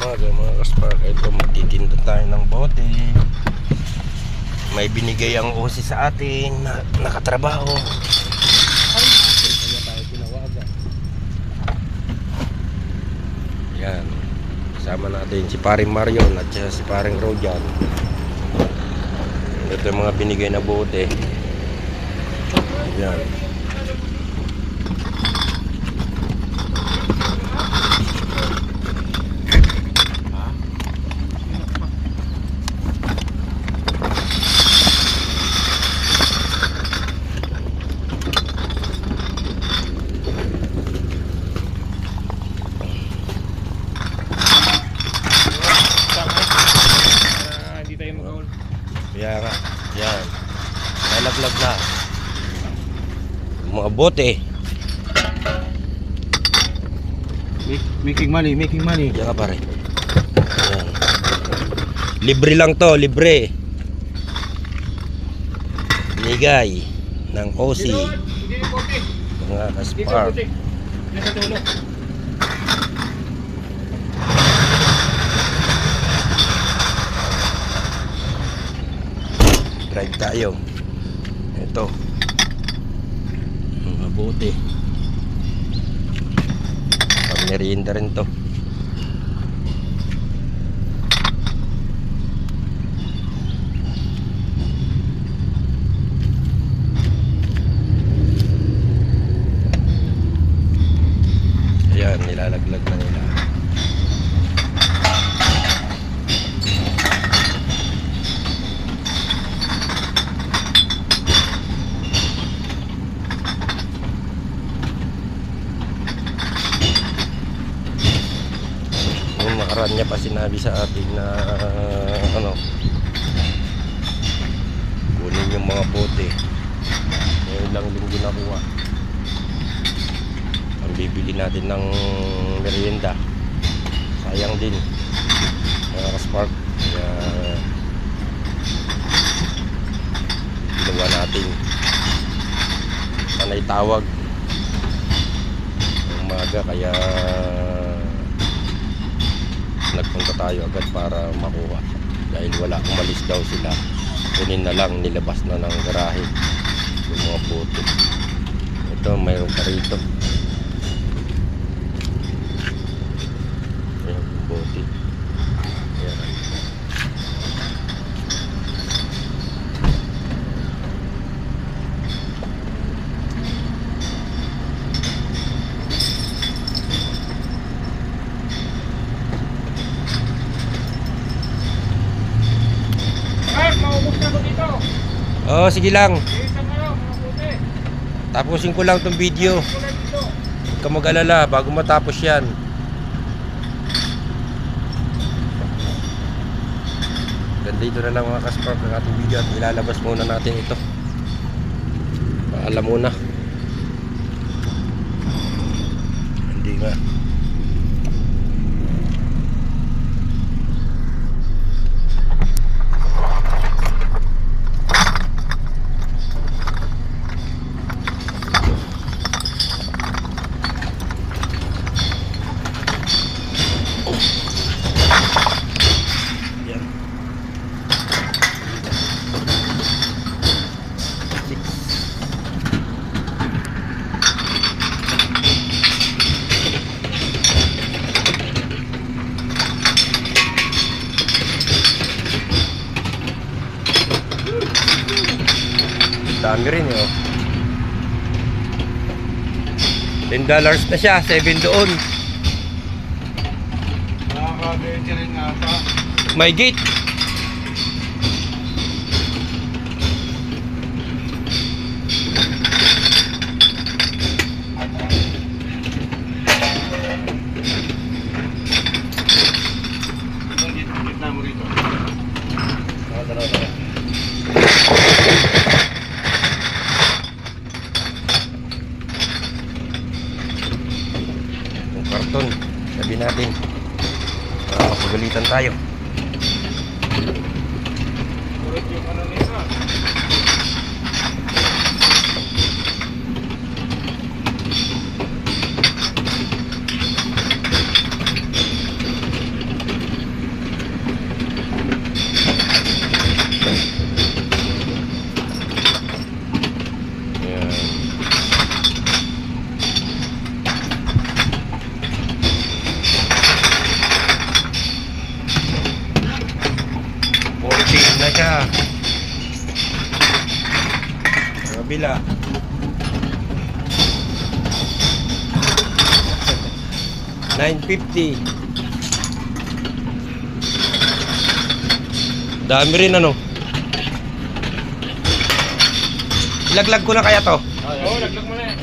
Mga kaspark, ito magtitinda tayo ng bote. May binigay ang OC sa atin na nakatrabaho. Kaya tayo tinawagan. Yan. Kasama natin si paring Marion at si paring Rojan. Ito yung mga binigay na bote. Yan. Kaya nga, yan. Nalaglag na. Mga bote. Making money. Diyan ka pare. Yan. Libre lang to, libre. Binigay ng OC. Mga kaspark. Drive tayo. Ito mga bote. Pag-merienda rin to. Ayan, nilalaglag na nila. Nakaraan niya pa sinabi sa atin na kunin yung mga bote. Ngayon lang linggo nakuha. Ang bibili natin ng merienda, sayang din mga kaspark. Kaya ginawa natin, sanay tawag ng umaga, kaya nagpunta tayo agad para makuha dahil wala, umalis daw sila. Kunin na lang, nilabas na ng garahe yung mga bote. Ito mayroon pa rito. Ayan yung bote. Ayan. Oh, sige lang. Tapusin ko lang tong video. Huwag ka mag-alala bago matapos yan. Ganda ito na lang mga kaspark ng ating video at ilalabas muna natin ito. Paalam muna. Hindi nga. Dami rin yun. $10 na siya, 7 doon. Nakaka-virgin rin ata. May gate. Gitna mo rito. Tara. Karton, sabi natin mapagalitan tayo. Ulit yung ano nila. kabila. $9.50. Dami rin ano. Ilaglag ko na kaya to. Oo, laglag mo na yan.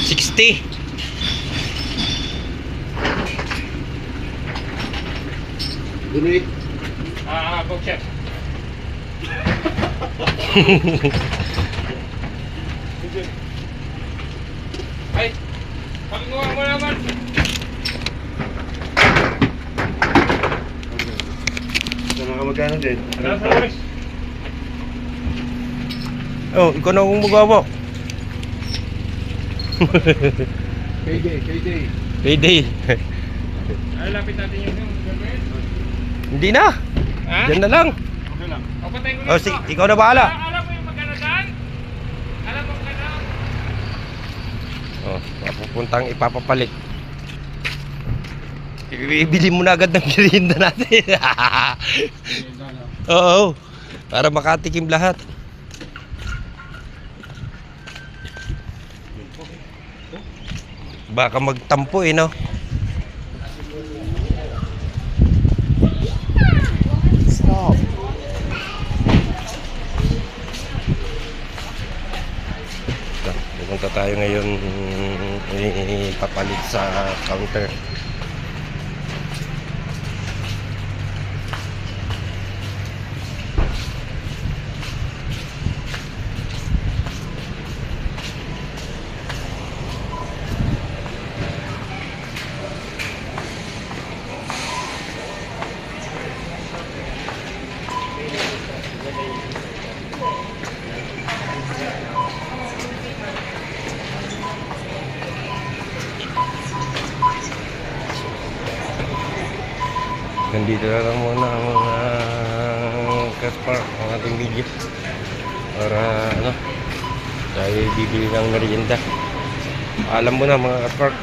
$60. Donate. Cook chef. Ay, pakinuha mo naman. Sana ka magkano din? Nasa oras. Oh, ikaw na kung magawa. KJ. Payday. Ay, lapit natin yung gagawin. Hindi na. Ha? Diyan na lang. Okay lang. O, patay ko na Oh, ito. ikaw na bahala. Alam mo yung magkano daan? Alam mo magkano? Oh, papupuntang ipapapalit. Ibibili mo na agad ng merienda natin. Oo. Para makatikim lahat. Baka magtampo eh, no? Stop. Pupunta tayo ngayon ipapalit sa counter. Nandito na lang muna ang mga Kaspark, ang ating video para ano tayo bibili ng merienda. Alam mo na mga Kaspark.